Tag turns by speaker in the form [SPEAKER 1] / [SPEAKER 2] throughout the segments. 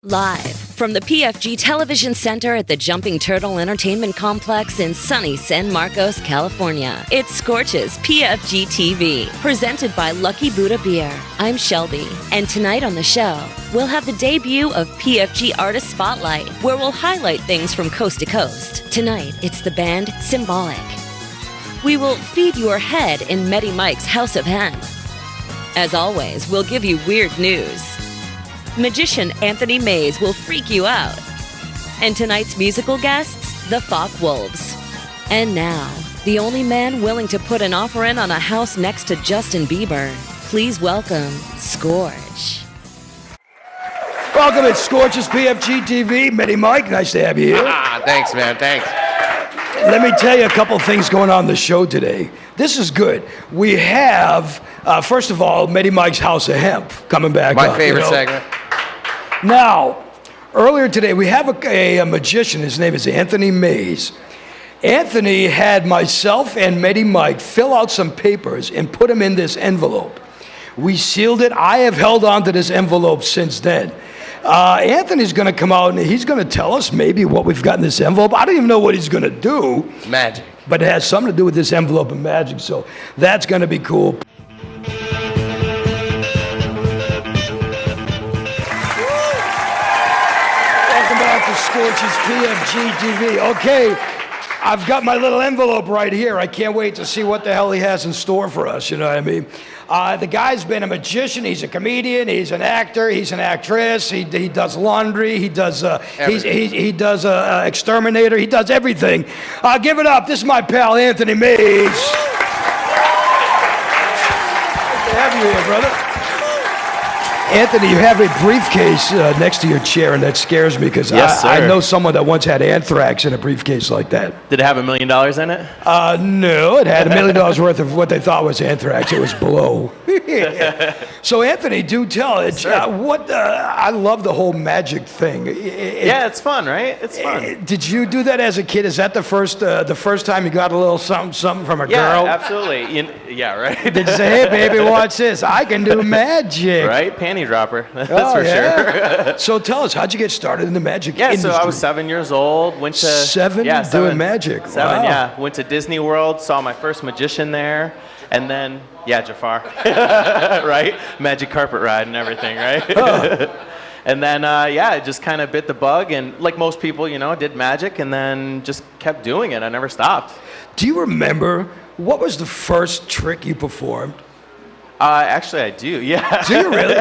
[SPEAKER 1] Live from the PFG Television Center at the Jumping Turtle Entertainment Complex in sunny San Marcos, California. It's Scorch's PFG TV, presented by Lucky Buddha Beer. I'm Shelby, and tonight on the show, we'll have the debut of PFG Artist Spotlight, where we'll highlight things from coast to coast. Tonight, it's the band Symbolic. We will feed your head in Medi Mike's House of Hemp. As always, we'll give you weird news. Magician Anthony Mays will freak you out. And tonight's musical guests, the Fok Wolves. And now, the only man willing to put an offer in on a house next to Justin Bieber. Please welcome Scorch.
[SPEAKER 2] Welcome to Scorch's PFG TV. Medi Mike, nice to have you here.
[SPEAKER 3] Thanks, man, thanks.
[SPEAKER 2] Let me tell you a couple things going on the show today. This is good. We have, first of all, Medi Mike's House of Hemp coming back.
[SPEAKER 3] My favorite segment.
[SPEAKER 2] Now, earlier today, we have a magician. His name is Anthony Mays. Anthony had myself and Medi Mike fill out some papers and put them in this envelope. We sealed it. I have held on to this envelope since then. Anthony's going to come out and he's going to tell us maybe what we've got in this envelope. I don't even know what he's going to do.
[SPEAKER 3] Magic.
[SPEAKER 2] But it has something to do with this envelope and magic, so that's going to be cool. Welcome back to Scorch's PFG TV. Okay, I've got my little envelope right here. I can't wait to see what the hell he has in store for us, you know what I mean? The guy's been a magician, he's a comedian, he's an actor, he's an actress, he does laundry, he does exterminator, he does everything. Give it up, this is my pal Anthony Mays. Nice to have you here, brother. Anthony, you have a briefcase next to your chair, and that scares me because I know someone that once had anthrax in a briefcase like that.
[SPEAKER 4] Did it have $1 million in it?
[SPEAKER 2] No, it had $1 million worth of what they thought was anthrax. It was blow. So, Anthony, do tell it. I love the whole magic thing.
[SPEAKER 4] Yeah, it's fun, right? It's fun.
[SPEAKER 2] Did you do that as a kid? Is that the first time you got a little something from a girl?
[SPEAKER 4] Yeah, absolutely. Yeah, right.
[SPEAKER 2] Did you say, hey, baby, watch this? I can do magic.
[SPEAKER 4] Right? Panty dropper. That's for sure.
[SPEAKER 2] So tell us, how'd you get started in the magic industry?
[SPEAKER 4] So I was 7 years old. Went to
[SPEAKER 2] doing magic.
[SPEAKER 4] 7,
[SPEAKER 2] wow.
[SPEAKER 4] yeah. Went to Disney World. Saw my first magician there, and then Jafar, right? Magic carpet ride and everything, right? And then I just kind of bit the bug, and like most people, did magic, and then just kept doing it. I never stopped.
[SPEAKER 2] Do you remember what was the first trick you performed?
[SPEAKER 4] Actually, I do, yeah.
[SPEAKER 2] Do you really?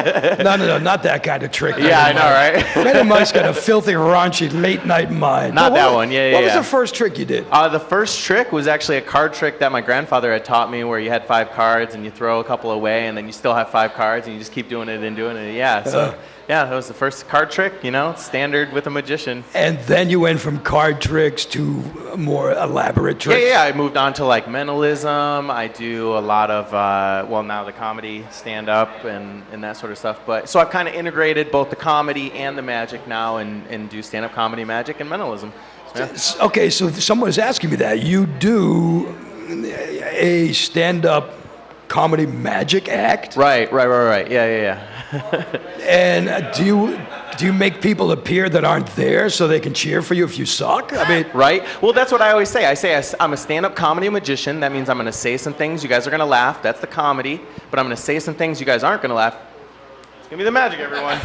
[SPEAKER 2] No, not that kind of trick.
[SPEAKER 4] Yeah, I know, right?
[SPEAKER 2] Medi Mike's got a filthy, raunchy, late-night mind.
[SPEAKER 4] Not that one, yeah.
[SPEAKER 2] What was the first trick you did?
[SPEAKER 4] The first trick was actually a card trick that my grandfather had taught me, where you had 5 cards, and you throw a couple away, and then you still have 5 cards, and you just keep doing it and doing it, yeah. So, yeah, that was the first card trick, standard with a magician. And
[SPEAKER 2] then you went from card tricks to more elaborate tricks?
[SPEAKER 4] Yeah, I moved on to like mentalism. I do a lot of, now the comedy, stand-up, and that sort of stuff. But so I've kind of integrated both the comedy and the magic now, and do stand-up comedy, magic, and mentalism. Yeah.
[SPEAKER 2] Okay, so someone was asking me that. You do a stand-up comedy magic act?
[SPEAKER 4] Right. Yeah.
[SPEAKER 2] And do you make people appear that aren't there so they can cheer for you if you suck? I mean,
[SPEAKER 4] right. Well, that's what I always say. I'm a stand-up comedy magician. That means I'm going to say some things you guys are going to laugh. That's the comedy. But I'm going to say some things you guys aren't going to laugh. It's going to be the magic, everyone.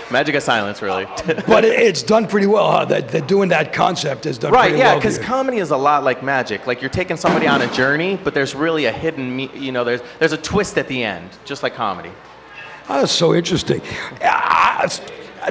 [SPEAKER 4] Magic of silence, really.
[SPEAKER 2] But it's done pretty well, huh? That doing that concept is done pretty well.
[SPEAKER 4] Right, yeah, because comedy is a lot like magic. Like, you're taking somebody on a journey, but there's really a hidden, there's a twist at the end, just like comedy.
[SPEAKER 2] Oh, that's so interesting.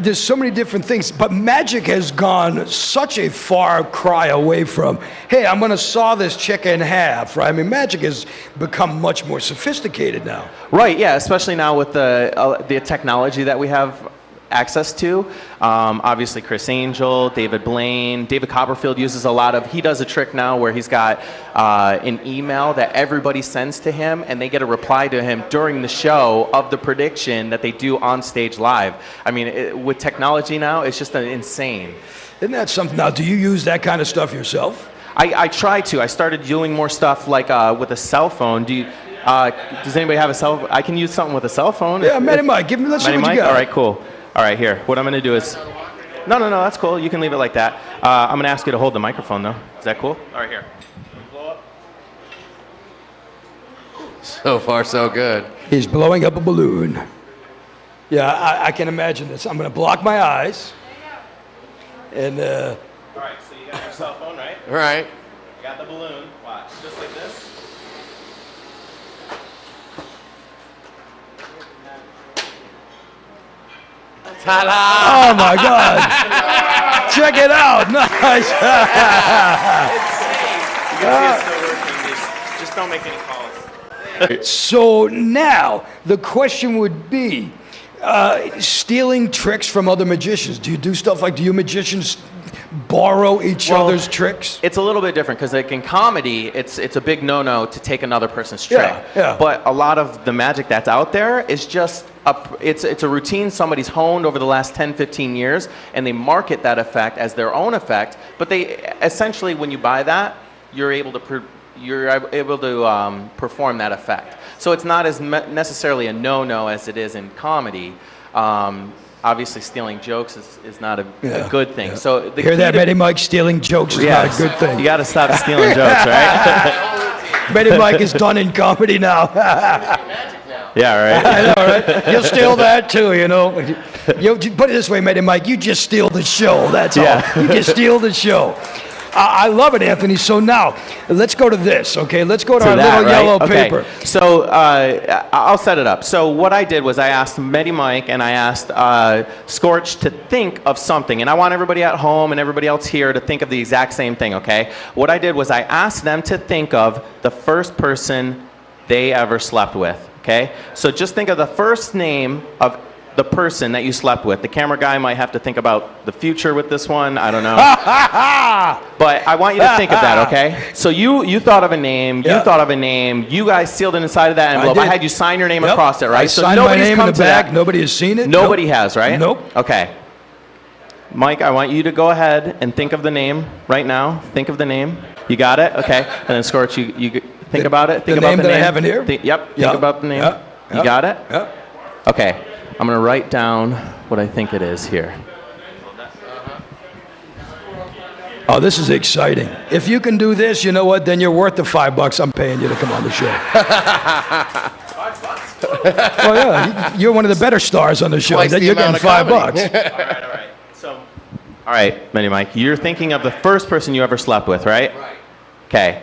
[SPEAKER 2] There's so many different things, but magic has gone such a far cry away from, hey, I'm going to saw this chick in half, right? I mean, magic has become much more sophisticated now.
[SPEAKER 4] Right, yeah, especially now with the technology that we have access to. Obviously Chris Angel, David Blaine, David Copperfield uses a lot of, he does a trick now where he's got an email that everybody sends to him, and they get a reply to him during the show of the prediction that they do on stage live. I mean, with technology now, it's just insane.
[SPEAKER 2] Isn't that something? Now, do you use that kind of stuff yourself?
[SPEAKER 4] I try to. I started doing more stuff like with a cell phone. Does anybody have a cell phone? I can use something with a cell phone.
[SPEAKER 2] Yeah, Medi Mike, let's see what you got.
[SPEAKER 4] All right, cool. All right, here. What I'm going to do is... No, that's cool. You can leave it like that. I'm going to ask you to hold the microphone, though. Is that cool? All right, here. Blow up.
[SPEAKER 3] So far, so good.
[SPEAKER 2] He's blowing up a balloon. Yeah, I can imagine this. I'm going to block my eyes. And,
[SPEAKER 4] All right, so you got your cell phone, right?
[SPEAKER 3] All right.
[SPEAKER 4] You got the balloon. Watch. Just like this.
[SPEAKER 3] Ta-da!
[SPEAKER 2] oh my God. Check it out. Nice.
[SPEAKER 4] You can see it's still working. Just don't make any calls.
[SPEAKER 2] So now the question would be, stealing tricks from other magicians. Do you do stuff like, do you magicians borrow each other's tricks?
[SPEAKER 4] It's a little bit different because like in comedy, it's a big no-no to take another person's trick.
[SPEAKER 2] Yeah.
[SPEAKER 4] But a lot of the magic that's out there is just it's a routine somebody's honed over the last 10, 15 years, and they market that effect as their own effect. But they essentially, when you buy that, you're able to perform that effect. So it's not as necessarily a no-no as it is in comedy. Obviously, stealing jokes is not a good thing.
[SPEAKER 2] Yeah.
[SPEAKER 4] So the
[SPEAKER 2] Hear that, Betty Mike? Stealing jokes is not a good thing.
[SPEAKER 4] You got to stop stealing jokes, right?
[SPEAKER 2] Betty Mike is done in comedy now.
[SPEAKER 4] Yeah, right.
[SPEAKER 2] I know, right? You'll steal that too, you know. You put it this way, Betty Mike, you just steal the show. That's all. You just steal the show. I love it, Anthony. So now, let's go to this, okay? Let's go to our little yellow paper.
[SPEAKER 4] So I'll set it up. So what I did was I asked Betty Mike and I asked Scorch to think of something. And I want everybody at home and everybody else here to think of the exact same thing, okay? What I did was I asked them to think of the first person they ever slept with, okay? So just think of the first name of the person that you slept with. The camera guy might have to think about the future with this one. I don't know. But I want you to think of that, okay? So you thought of a name. You thought of a name. You guys sealed it inside of that envelope. I had you sign your name across it, right?
[SPEAKER 2] I signed my name in the back. Nobody has seen it.
[SPEAKER 4] Nobody has, right?
[SPEAKER 2] Nope.
[SPEAKER 4] Okay. Mike, I want you to go ahead and think of the name right now. Think of the name. You got it? Okay. And then Scorch, you think about it. Think about the name
[SPEAKER 2] that I have in here?
[SPEAKER 4] Yep. Think about the name. You got it?
[SPEAKER 2] Yep.
[SPEAKER 4] Okay. I'm going to write down what I think it is here.
[SPEAKER 2] Oh, this is exciting. If you can do this, you know what? Then you're worth the $5 I'm paying you to come on the show. Oh, yeah. You're one of the better stars on the show. Then you're getting $5.
[SPEAKER 4] All right. So, all right, Betty Mike, you're thinking of the first person you ever slept with, right? Right. Okay.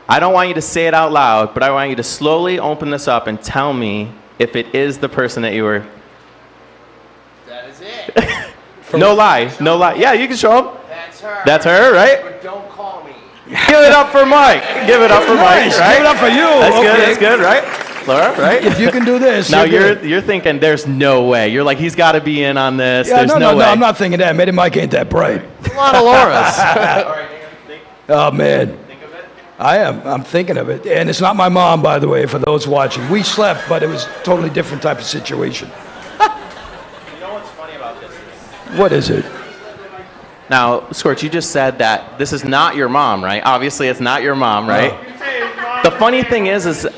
[SPEAKER 4] I don't want you to say it out loud, but I want you to slowly open this up and tell me if it is the person that you were.
[SPEAKER 3] That is it.
[SPEAKER 4] No lie. Yeah, you can show them.
[SPEAKER 3] That's her.
[SPEAKER 4] That's her, right?
[SPEAKER 3] But don't call me.
[SPEAKER 4] Give it up for Mike. Give it up for Mike, right?
[SPEAKER 2] Give it up for you.
[SPEAKER 4] That's good, right? Laura, right?
[SPEAKER 2] If you can do this.
[SPEAKER 4] Now you're thinking there's no way. You're like, he's got to be in on this.
[SPEAKER 2] Yeah,
[SPEAKER 4] there's no way.
[SPEAKER 2] I'm not thinking that. Maybe Mike ain't that bright.
[SPEAKER 3] A lot of Laura's.
[SPEAKER 4] All right, think.
[SPEAKER 2] Oh, man.
[SPEAKER 4] Think of it.
[SPEAKER 2] I am. I'm thinking of it. And it's not my mom, by the way, for those watching. We slept, but it was a totally different type of situation.
[SPEAKER 4] You know what's funny about this?
[SPEAKER 2] What is it?
[SPEAKER 4] Now, Scorch, you just said that this is not your mom, right? Obviously, it's not your mom, right? The funny thing is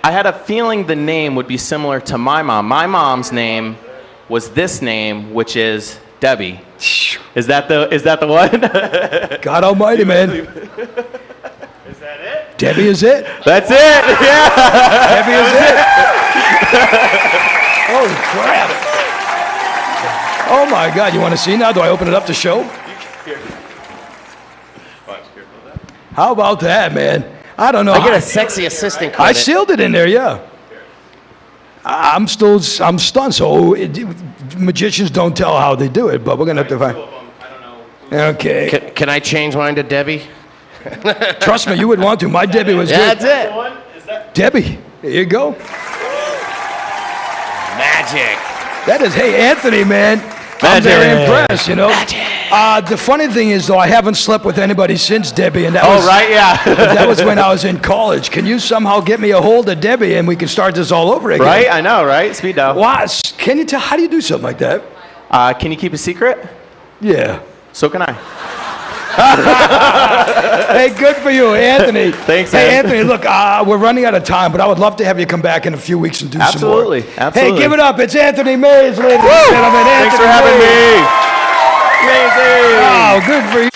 [SPEAKER 4] I had a feeling the name would be similar to my mom. My mom's name was this name, which is Debbie. Is that the one?
[SPEAKER 2] God almighty, man.
[SPEAKER 4] Is that it?
[SPEAKER 2] Debbie is it?
[SPEAKER 4] That's it. Yeah.
[SPEAKER 2] Debbie is it? Holy crap. Oh, my God. You want to see now? Do I open it up to show? How about that, man? I don't know.
[SPEAKER 3] I get a sexy assistant credit.
[SPEAKER 2] I sealed it in there, yeah. I'm stunned. So magicians don't tell how they do it, but we're gonna have to find. Okay.
[SPEAKER 3] Can I change mine to Debbie?
[SPEAKER 2] Trust me, you would want to. My Debbie was good.
[SPEAKER 3] That's it.
[SPEAKER 2] Debbie, there you go.
[SPEAKER 3] Magic.
[SPEAKER 2] That is, hey, Anthony, man. I'm very impressed, you know. The funny thing is, though, I haven't slept with anybody since Debbie, and that was
[SPEAKER 4] right, yeah.
[SPEAKER 2] that was when I was in college. Can you somehow get me a hold of Debbie, and we can start this all over again?
[SPEAKER 4] Right, I know, right? Speed dial.
[SPEAKER 2] What? Can you tell? How do you do something like that?
[SPEAKER 4] Can you keep a secret?
[SPEAKER 2] Yeah.
[SPEAKER 4] So can I.
[SPEAKER 2] Hey, good for you, Anthony.
[SPEAKER 4] Thanks,
[SPEAKER 2] Hey,
[SPEAKER 4] man.
[SPEAKER 2] Anthony, look, we're running out of time, but I would love to have you come back in a few weeks and do some more.
[SPEAKER 4] Absolutely. Absolutely.
[SPEAKER 2] Hey, give it up. It's Anthony Mays, ladies and gentlemen.
[SPEAKER 4] Thanks
[SPEAKER 2] Anthony
[SPEAKER 4] for having
[SPEAKER 2] Mays.
[SPEAKER 4] me. Amazing.
[SPEAKER 2] Oh, good for you.